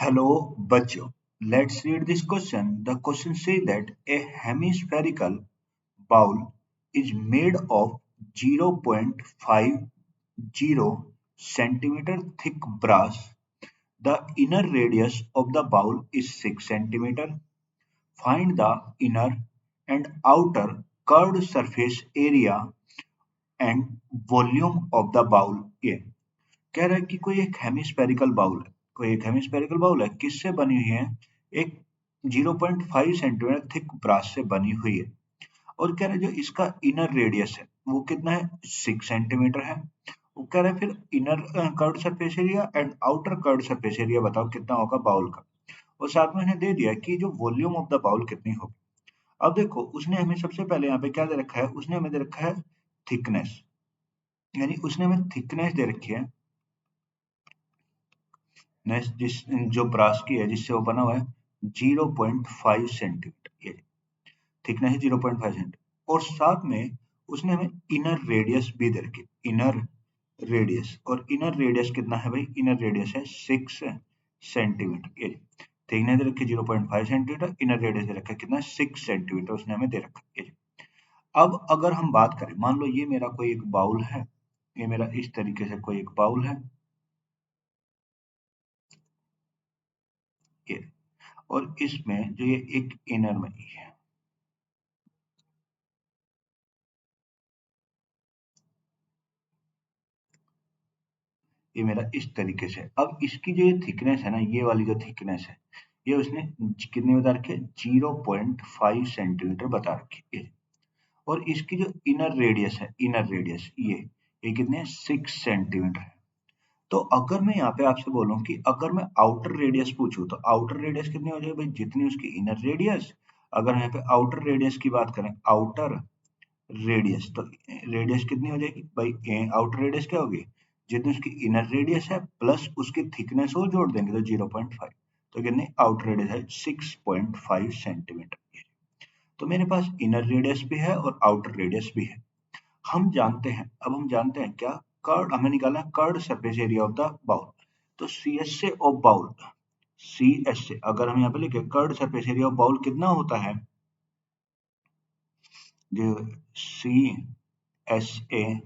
Hello, बच्चों. Let's read this question. The question says that a hemispherical bowl is made of 0.50 centimeter thick brass. The inner radius of the bowl is 6 centimeter. Find the inner and outer curved surface area and volume of the bowl. A. कह रहा है कि कोई एक hemispherical bowl है। कोई एक hemispherical bowl है, किससे बनी हुई है? एक 0.5 सेंटीमीटर थिक ब्रास से बनी हुई है। और कह रहा है जो इसका इनर रेडियस है वो कितना है? 6 सेंटीमीटर है। वो कह रहा है फिर inner curved surface area and outer curved surface area बताओ कितना होगा बाउल का। और साथ में इन्हें दे दिया कि जो वॉल्यूम ऑफ द बाउल कितनी होगी। अब देखो उसने हमें सबसे पहले यहाँ पे क्या दे रखा है? उसने हमें दे रखा है थिकनेस, यानी उसने हमें थिकनेस दे रखी है। नेक्स्ट जो ब्रास की है जिससे वो बना हुआ है 0.5 सेंटीमीटर, ये थिकनेस है 0.5 सेंटीमीटर। और साथ में उसने हमें इनर रेडियस भी दे रखी, इनर रेडियस। और इनर रेडियस कितना है भाई? इनर रेडियस है 6 सेंटीमीटर। ये थिकनेस दे रखी 0.5 सेंटीमीटर, इनर रेडियस दे रखा है कितना? 6 सेंटीमीटर उसने हमें दे रखा है। अब अगर हम बात करें, मान लो ये मेरा कोई एक बाउल है, ये मेरा इस तरीके से कोई एक बाउल है ये, और इसमें जो ये एक इनर में है, ये मेरा इस तरीके से। अब इसकी जो ये थिकनेस है ना, ये वाली जो थिकनेस है, ये उसने कितने बता रखी है? 0.5 सेंटीमीटर बता रखी है। और इसकी जो इनर रेडियस है, इनर रेडियस ये कितने? 6 सेंटीमीटर है। तो अगर मैं यहाँ पे आपसे बोलूं कि अगर मैं आउटर रेडियस पूछूं तो आउटर रेडियस कितनी हो जाएगी भाई? जितनी उसकी इनर रेडियस। अगर यहाँ पे आउटर रेडियस की बात करें, आउटर रेडियस, तो रेडियस कितनी हो जाएगी भाई? आउटर रेडियस क्या होगी? जितनी उसकी इनर रेडियस है प्लस उसकी थिकनेस वो जोड़ देंगे तो 0.5, तो कितनी आउटर रेडियस है? 6.5 सेंटीमीटर। तो मेरे पास इनर रेडियस भी है और आउटर रेडियस भी है। हम जानते हैं, अब हम जानते हैं क्या? कर्ड हमें निकालना है, curved surface area of the bowl. तो C S A of bowl, C S A अगर हम यहाँ पे लिखे curved surface area of bowl कितना होता है? जो C S A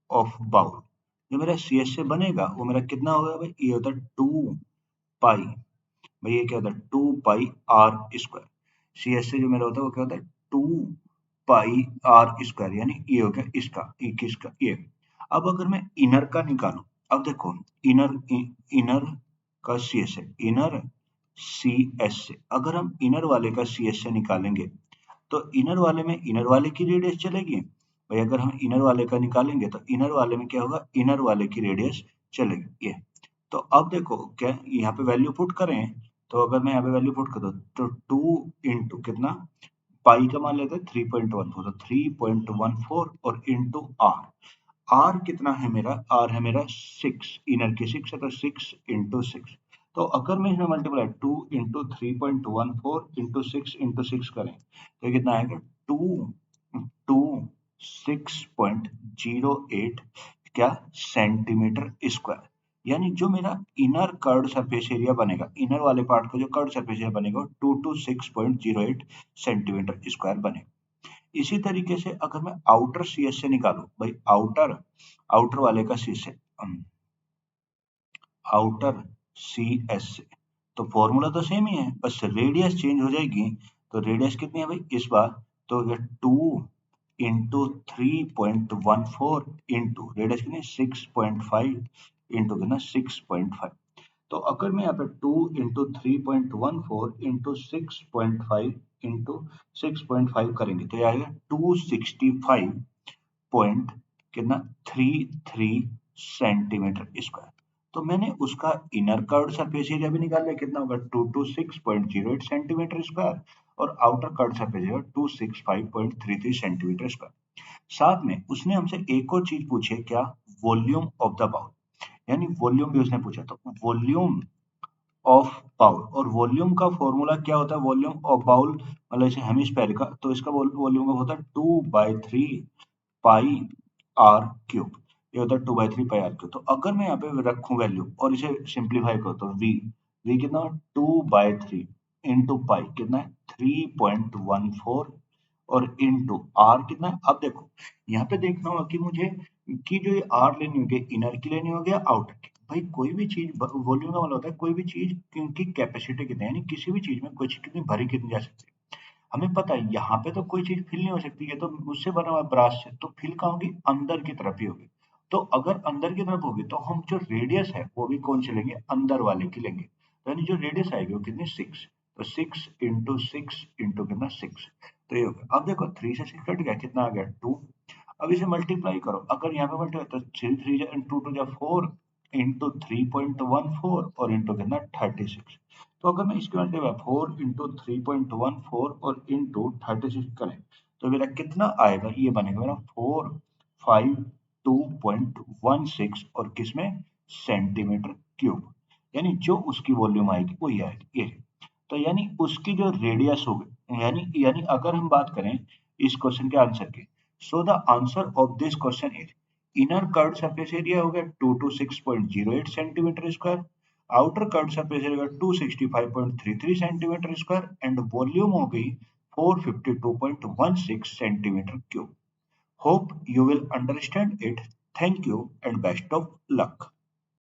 of bowl, जो मेरा सी एस ए बनेगा वो मेरा कितना होगा भाई? ये होता है 2 पाई, भाई ये क्या होता है? 2 pi r square. C S A जो मेरा होता है वो क्या होता है? 2 पाई आर स्क्वायर, यानी ये हो गया इसका, किसका? ये। अब अगर मैं इनर का निकालूं, अब देखो इनर इनर का C S A, inner C S A, अगर हम इनर वाले का सी एस ए निकालेंगे तो इनर वाले में इनर वाले की रेडियस चलेगी भाई। अगर हम इनर वाले का निकालेंगे तो इनर वाले में क्या होगा? इनर वाले की रेडियस चलेगी ये। तो अब देखो क्या यहाँ पे वैल्यू पुट करें, तो अगर मैं यहाँ पे वैल्यू पुट कर दूं तो 2 इंटू कितना? पाई का मान लेते हैं 3.14, तो 3.14 और इंटू आर। आर कितना है मेरा? आर है मेरा 6, इनर की 6 है तो 6 इंटू 6। तो अगर मैं इसमें मल्टीप्लाई 2 इंटू 3.14 इंटू 6 करें तो ये कितना आएगा? 226.08 क्या? Centimetre square. यानी जो मेरा इनर कर्व्ड सरफेस एरिया बनेगा, इनर वाले पार्ट का जो कर्व्ड सरफेस एरिया बनेगा 226.08 सेंटीमीटर स्क्वायर बनेगा। इसी तरीके से अगर मैं आउटर सी एस से निकालू भाई, आउटर आउटर वाले का सी से, आउटर सी एस से, तो फॉर्मूला तो सेम ही है, बस रेडियस चेंज हो जाएगी। तो रेडियस कितनी है भाई इस बार? तो 2 इंटू 3.14 इंटू रेडियस कितनी? 6.5 इंटू कितना? 6.5। तो अगर मैं यहाँ पे 2 इंटू 3.14 इंटू 6.5 इंटू 6.5 करेंगे तो ये आएगा 265 पॉइंट कितना? 33 सेंटीमीटर स्क्वायर। तो मैंने उसका इनर कर्व्ड सरफेस एरिया भी निकाल लिया, कितना होगा? 226.08 सेंटीमीटर स्क्वायर, और outer curved surface area 265.33 centimetre square. साथ में उसने हमसे एक और चीज पूछी है, क्या? वॉल्यूम ऑफ द बाउल, यानी वॉल्यूम भी उसने पूछा। तो वॉल्यूम ऑफ बाउल, और वॉल्यूम का फॉर्मूला क्या होता है? वॉल्यूम ऑफ बाउल मतलब इसे हेमिस्फेयर का, तो इसका वॉल्यूम का होता है 2/3 पाई आर क्यूब। ये होता है 2/3 पाई आर क्यूब। तो अगर मैं यहाँ पे रखूं वैल्यू और इसे सिंप्लीफाई करूँ तो v v कितना 2/3 इंटू पाई कितना है 3.14 और इंटू आर कितना है। अब देखो यहाँ पे देखना होगा कि मुझे कि जो ये आर लेनी होगी इनर की लेनी होगी आउटर की। भाई कोई भी चीज वॉल्यूम का मतलब होता है कोई भी चीज की कैपेसिटी कितनी है, यानी किसी भी चीज में कोई चीज कितनी भरी कितनी जा सकती है। हमें पता है यहाँ पे तो कोई चीज फिल नहीं हो सकती है, तो उससे बना हुआ ब्रास से तो फिल कहाँ होगी अंदर की तरफ ही होगी। तो अगर अंदर की तरफ होगी तो हम जो रेडियस है वो भी कौन से लेंगे अंदर वाले की लेंगे। तो यानी जो रेडियस आएगी वो कितनी 6, तो 6 इंटू कितना 6, तो ये हो गया। अब देखो 3 से 6 कट गया कितना आ गया 2। अब इसे मल्टीप्लाई करो, अगर यहाँ पे मल्टीप्लाई तो 3 3 2 2 जा 4 इंटू 3.14 और इंटू कितना 36। तो अगर मैं इसके मल्टीप्लाई 4 इंटू 3.14 और इंटू 36 करें तो मेरा कितना आएगा, ये बनेगा मेरा 452.16 और किसमें सेंटीमीटर क्यूब, यानी जो उसकी वॉल्यूम आएगी वही आएगी ये। तो यानी उसकी जो रेडियस होगी, यानी अगर हम बात करें इस क्वेश्चन के आंसर की, so the answer of this question is inner curved surface area हो गया 226.08 centimetre square, outer curved surface area 265.33 centimetre square and volume हो गई 452.16 centimetre cube. Hope you will understand it. Thank you and best of luck.